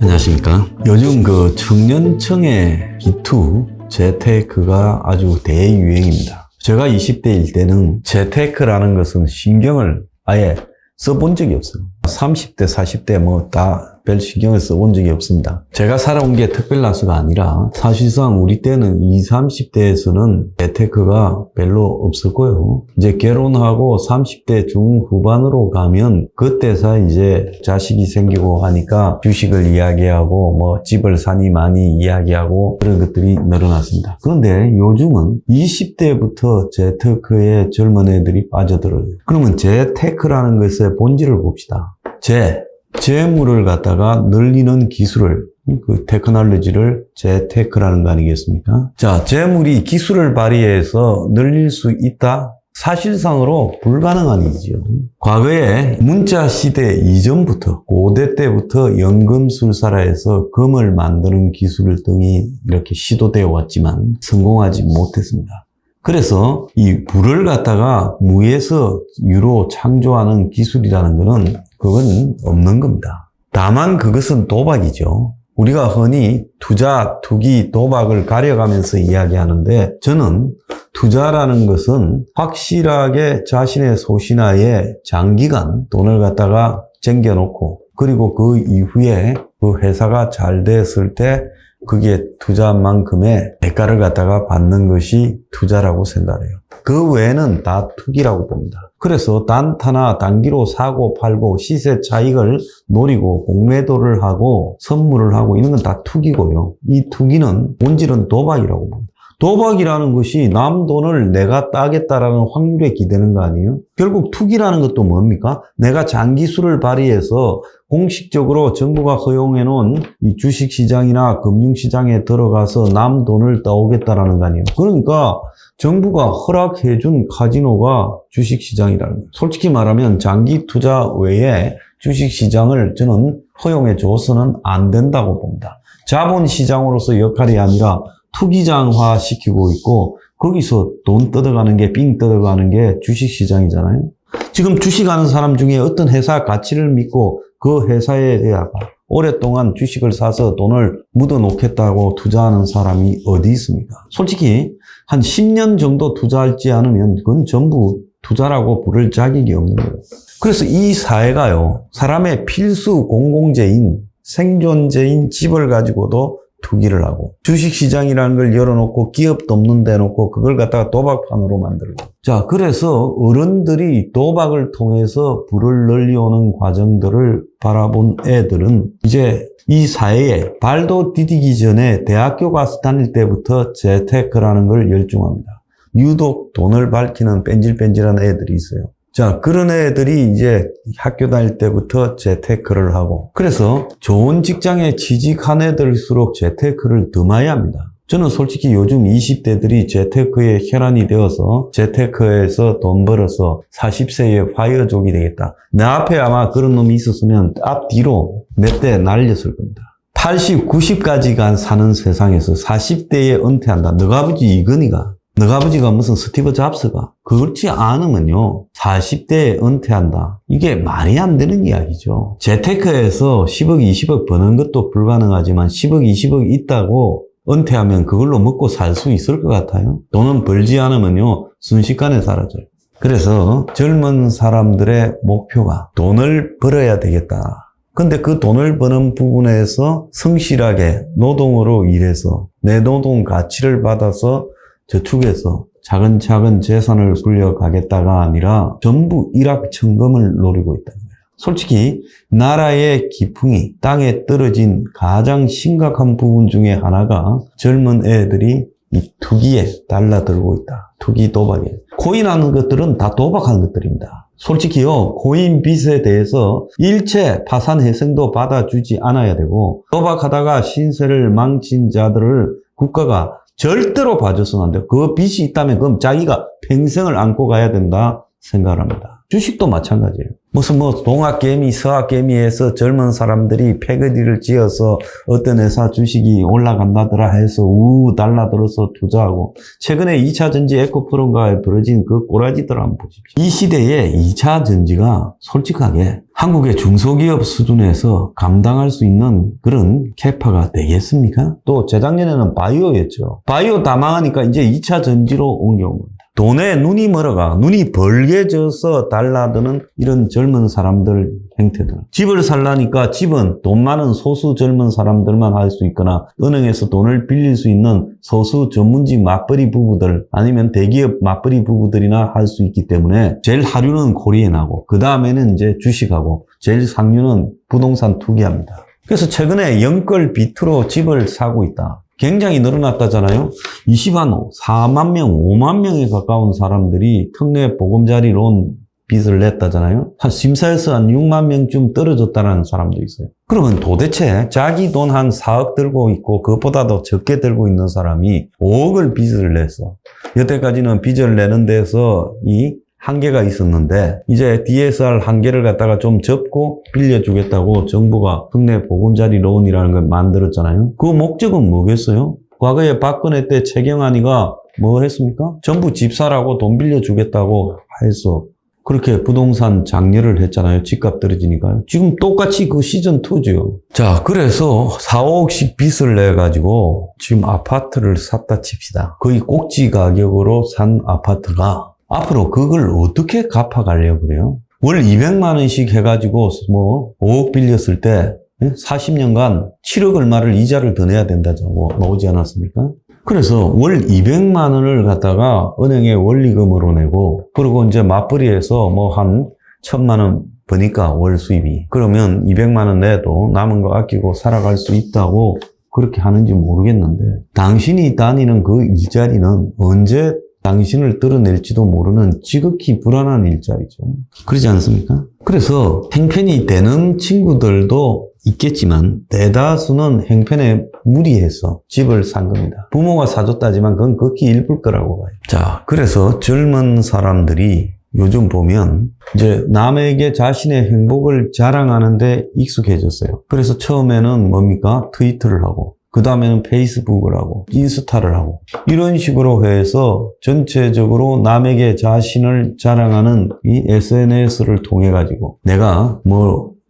안녕하십니까. 요즘 그 청년층의 기투 재테크가 아주 대유행입니다. 제가 20대일 때는 재테크라는 것은 신경을 아예 써본 적이 없어요. 30대, 40대 뭐 다 별 신경을 써본 적이 없습니다. 제가 살아온 게 특별나서가 아니라 사실상 우리 때는 20, 30대에서는 재테크가 별로 없었고요. 이제 결혼하고 30대 중후반으로 가면 그때서 이제 자식이 생기고 하니까 주식을 이야기하고 뭐 집을 사니 많이 이야기하고 그런 것들이 늘어났습니다. 그런데 요즘은 20대부터 재테크에 젊은 애들이 빠져들어요. 그러면 재테크라는 것의 본질을 봅시다. 재물을 갖다가 늘리는 기술을, 그 테크놀로지를 재테크라는 거 아니겠습니까? 자, 재물이 기술을 발휘해서 늘릴 수 있다? 사실상으로 불가능한 일이죠. 과거에 문자 시대 이전부터, 고대 때부터 연금술사라해서 금을 만드는 기술 등이 이렇게 시도되어 왔지만 성공하지 못했습니다. 그래서 이 불을 갖다가 무에서 유로 창조하는 기술이라는 것은 그건 없는 겁니다. 다만 그것은 도박이죠. 우리가 흔히 투자, 투기, 도박을 가려가면서 이야기하는데 저는 투자라는 것은 확실하게 자신의 소신하에 장기간 돈을 갖다가 쟁겨놓고 그리고 그 이후에 그 회사가 잘 됐을 때 그게 투자한 만큼의 대가를 갖다가 받는 것이 투자라고 생각해요. 그 외에는 다 투기라고 봅니다. 그래서 단타나 단기로 사고 팔고 시세 차익을 노리고 공매도를 하고 선물을 하고 이런 건 다 투기고요. 이 투기는 본질은 도박이라고 봅니다. 도박이라는 것이 남 돈을 내가 따겠다라는 확률에 기대는 거 아니에요? 결국 투기라는 것도 뭡니까? 내가 장기술을 발휘해서 공식적으로 정부가 허용해 놓은 이 주식시장이나 금융시장에 들어가서 남 돈을 따오겠다라는 거 아니에요? 그러니까 정부가 허락해 준 카지노가 주식시장이라는 거예요. 솔직히 말하면 장기 투자 외에 주식시장을 저는 허용해 줘서는 안 된다고 봅니다. 자본시장으로서 역할이 아니라 투기장화 시키고 있고 거기서 돈 뜯어가는 게 삥 뜯어가는 게 주식시장이잖아요. 지금 주식하는 사람 중에 어떤 회사 가치를 믿고 그 회사에 대하여 오랫동안 주식을 사서 돈을 묻어 놓겠다고 투자하는 사람이 어디 있습니까? 솔직히 한 10년 정도 투자하지 않으면 그건 전부 투자라고 부를 자격이 없는 거예요. 그래서 이 사회가요, 사람의 필수 공공재인, 생존재인 집을 가지고도 투기를 하고 주식시장이라는 걸 열어놓고 기업도 없는 데 놓고 그걸 갖다가 도박판으로 만들고 자, 그래서 어른들이 도박을 통해서 부를 늘려오는 과정들을 바라본 애들은 이제 이 사회에 발도 디디기 전에 대학교 가서 다닐 때부터 재테크라는 걸 열중합니다. 유독 돈을 밝히는 뺀질뺀질한 애들이 있어요. 자, 그런 애들이 이제 학교 다닐 때부터 재테크를 하고 그래서 좋은 직장에 취직한 애들일수록 재테크를 더 많이 합니다. 저는 솔직히 요즘 20대들이 재테크에 혈안이 되어서 재테크에서 돈 벌어서 40세에 화이어족이 되겠다. 내 앞에 아마 그런 놈이 있었으면 앞뒤로 몇 대 날렸을 겁니다. 80, 90까지가 사는 세상에서 40대에 은퇴한다. 너가 아버지 이건희가 너가 아버지가 무슨 스티브 잡스가 그렇지 않으면요 40대에 은퇴한다. 이게 말이 안 되는 이야기죠. 재테크에서 10억 20억 버는 것도 불가능하지만 10억 20억 있다고 은퇴하면 그걸로 먹고 살 수 있을 것 같아요. 돈은 벌지 않으면요 순식간에 사라져요. 그래서 젊은 사람들의 목표가 돈을 벌어야 되겠다. 근데 그 돈을 버는 부분에서 성실하게 노동으로 일해서 내 노동 가치를 받아서 저축해서 차근차근 재산을 굴려가겠다가 아니라 전부 일확천금을 노리고 있다는 거예요. 솔직히 나라의 기풍이 땅에 떨어진 가장 심각한 부분 중에 하나가 젊은 애들이 이 투기에 달라들고 있다. 투기 도박에. 코인하는 것들은 다 도박하는 것들입니다. 솔직히요, 코인 빚에 대해서 일체 파산 회생도 받아주지 않아야 되고 도박하다가 신세를 망친 자들을 국가가 절대로 봐줘서는 안 돼요. 그 빚이 있다면 그럼 자기가 평생을 안고 가야 된다 생각을 합니다. 주식도 마찬가지예요. 무슨 동학개미, 서학개미에서 젊은 사람들이 패거리를 지어서 어떤 회사 주식이 올라간다더라 해서 달라들어서 투자하고, 최근에 2차 전지 에코프로인가에 벌어진 그 꼬라지들 한번 보십시오. 이 시대에 2차 전지가 솔직하게 한국의 중소기업 수준에서 감당할 수 있는 그런 캐파가 되겠습니까? 또 재작년에는 바이오였죠. 바이오 다 망하니까 이제 2차 전지로 옮겨온 겁니다. 돈에 눈이 멀어가, 눈이 벌게져서 달라드는 이런 젊은 사람들 행태들. 집을 살라니까 집은 돈 많은 소수 젊은 사람들만 할 수 있거나, 은행에서 돈을 빌릴 수 있는 소수 전문직 맞벌이 부부들, 아니면 대기업 맞벌이 부부들이나 할 수 있기 때문에, 제일 하류는 코리안하고, 그 다음에는 이제 주식하고, 제일 상류는 부동산 투기합니다. 그래서 최근에 영끌 비트로 집을 사고 있다. 굉장히 늘어났다잖아요. 4만 명, 5만 명에 가까운 사람들이 특례 보금자리 론 빚을 냈다잖아요. 심사에서 한 6만 명쯤 떨어졌다는 사람도 있어요. 그러면 도대체 자기 돈 한 4억 들고 있고 그것보다도 적게 들고 있는 사람이 5억을 빚을 냈어. 여태까지는 빚을 내는 데서 이 한계가 있었는데, 이제 DSR 한계를 갖다가 좀 접고 빌려주겠다고 정부가 특례 보금자리 론이라는 걸 만들었잖아요. 그 목적은 뭐겠어요? 과거에 박근혜 때 최경환이가 뭐 했습니까? 전부 집 사라고 돈 빌려주겠다고 해서 그렇게 부동산 장려를 했잖아요. 집값 떨어지니까요. 지금 똑같이 그 시즌2죠. 자, 그래서 4, 5억씩 빚을 내가지고 지금 아파트를 샀다 칩시다. 거의 꼭지 가격으로 산 아파트가 앞으로 그걸 어떻게 갚아가려고 그래요? 월 200만 원씩 해가지고 5억 빌렸을 때 40년간 7억 얼마를 이자를 더 내야 된다고 나오지 않았습니까? 그래서 월 200만 원을 갖다가 은행에 원리금으로 내고, 그리고 이제 맞벌이해서 한 1000만 원 버니까 월 수입이. 그러면 200만 원 내도 남은 거 아끼고 살아갈 수 있다고 그렇게 하는지 모르겠는데, 당신이 다니는 그 일자리는 언제 당신을 떨어낼지도 모르는 지극히 불안한 일자리죠. 그러지 않습니까? 그래서 행편이 되는 친구들도 있겠지만 대다수는 행편에 무리해서 집을 산 겁니다. 부모가 사줬다지만 그건 극히 일부일 거라고 봐요. 자, 그래서 젊은 사람들이 요즘 보면 이제 남에게 자신의 행복을 자랑하는데 익숙해졌어요. 그래서 처음에는 뭡니까? 트위터를 하고, 그 다음에는 페이스북을 하고, 인스타를 하고, 이런 식으로 해서 전체적으로 남에게 자신을 자랑하는 이 SNS를 통해 가지고 내가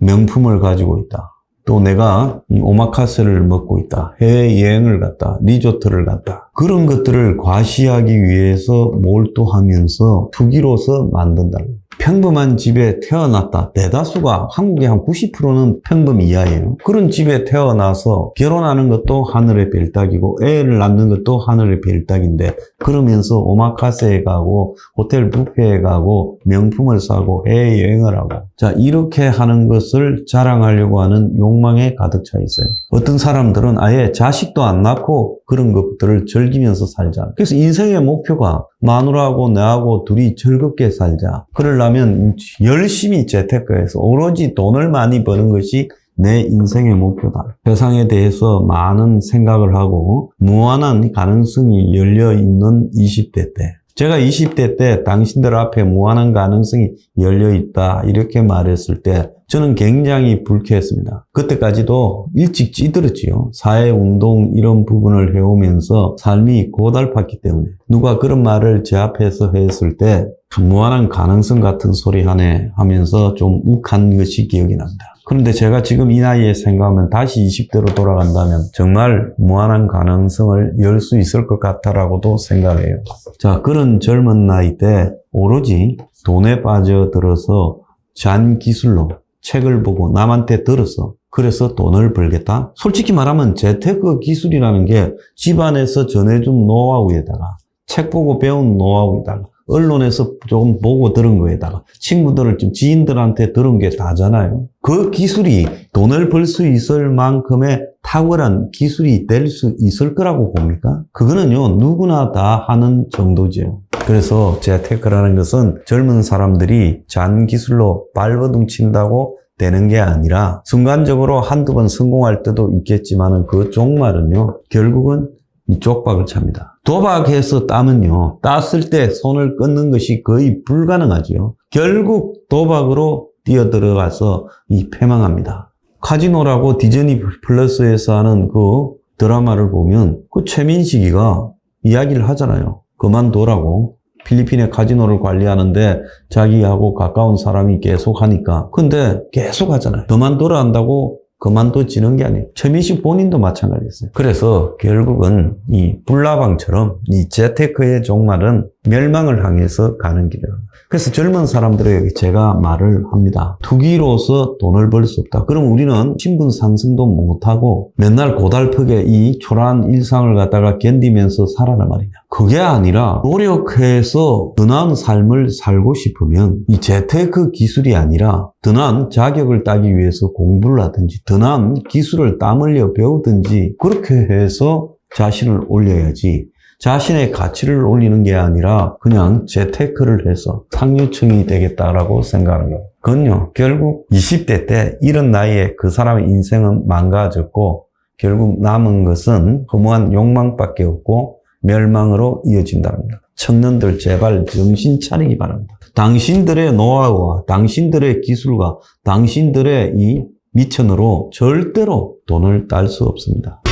명품을 가지고 있다. 또 내가 이 오마카세를 먹고 있다. 해외여행을 갔다. 리조트를 갔다. 그런 것들을 과시하기 위해서 몰두하면서 투기로서 만든다. 평범한 집에 태어났다. 대다수가, 한국의 한 90%는 평범 이하예요. 그런 집에 태어나서 결혼하는 것도 하늘의 별 따기고 애를 낳는 것도 하늘의 별 따기인데, 그러면서 오마카세에 가고 호텔 뷔페에 가고 명품을 사고 해외여행을 하고, 자, 이렇게 하는 것을 자랑하려고 하는 욕망에 가득 차 있어요. 어떤 사람들은 아예 자식도 안 낳고 그런 것들을 즐기면서 살자. 그래서 인생의 목표가 마누라하고 나하고 둘이 즐겁게 살자. 그러려면 열심히 재테크해서 오로지 돈을 많이 버는 것이 내 인생의 목표다. 세상에 대해서 많은 생각을 하고 무한한 가능성이 열려있는 20대 때, 제가 20대 때 당신들 앞에 무한한 가능성이 열려있다 이렇게 말했을 때 저는 굉장히 불쾌했습니다. 그때까지도 일찍 찌들었지요. 사회운동 이런 부분을 해오면서 삶이 고달팠기 때문에 누가 그런 말을 제 앞에서 했을 때 무한한 가능성 같은 소리 하네 하면서 좀 욱한 것이 기억이 납니다. 그런데 제가 지금 이 나이에 생각하면 다시 20대로 돌아간다면 정말 무한한 가능성을 열 수 있을 것 같다라고도 생각해요. 자, 그런 젊은 나이 때 오로지 돈에 빠져들어서 잔 기술로 책을 보고 남한테 들어서 그래서 돈을 벌겠다? 솔직히 말하면 재테크 기술이라는 게 집안에서 전해준 노하우에다가 책 보고 배운 노하우에다가 언론에서 조금 보고 들은 거에다가 친구들을 좀 지인들한테 들은 게 다잖아요. 그 기술이 돈을 벌 수 있을 만큼의 탁월한 기술이 될 수 있을 거라고 봅니까? 그거는요, 누구나 다 하는 정도죠. 그래서 재테크라는 것은 젊은 사람들이 잔 기술로 발버둥 친다고 되는 게 아니라 순간적으로 한두 번 성공할 때도 있겠지만은 그 종말은요, 결국은 이 쪽박을 찹니다. 도박해서 따면요, 땄을 때 손을 끊는 것이 거의 불가능하지요. 결국 도박으로 뛰어들어가서 패망합니다. 카지노라고 디즈니 플러스에서 하는 그 드라마를 보면 그 최민식이가 이야기를 하잖아요. 그만둬라고. 필리핀의 카지노를 관리하는데 자기하고 가까운 사람이 계속 하니까. 근데 계속 하잖아요. 그만둬라 한다고 그만둬지는 게 아니에요. 최민식 본인도 마찬가지였어요. 그래서 결국은 이 불나방처럼 이 재테크의 종말은 멸망을 향해서 가는 길이에요. 그래서 젊은 사람들에게 제가 말을 합니다. 투기로서 돈을 벌 수 없다. 그럼 우리는 신분 상승도 못하고 맨날 고달프게 이 초라한 일상을 갖다가 견디면서 살아란 말이냐. 그게 아니라 노력해서 더 나은 삶을 살고 싶으면 이 재테크 기술이 아니라 더 나은 자격을 따기 위해서 공부를 하든지 더 나은 기술을 땀 흘려 배우든지 그렇게 해서 자신을 올려야지. 자신의 가치를 올리는 게 아니라 그냥 재테크를 해서 상류층이 되겠다라고 생각하는 거예요. 그건요, 결국 20대 때 이런 나이에 그 사람의 인생은 망가졌고 결국 남은 것은 허무한 욕망밖에 없고 멸망으로 이어진다는 겁니다. 청년들 제발 정신 차리기 바랍니다. 당신들의 노하우와 당신들의 기술과 당신들의 이 미천으로 절대로 돈을 딸 수 없습니다.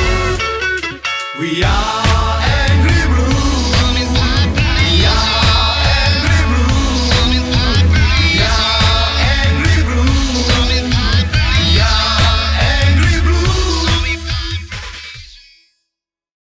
We are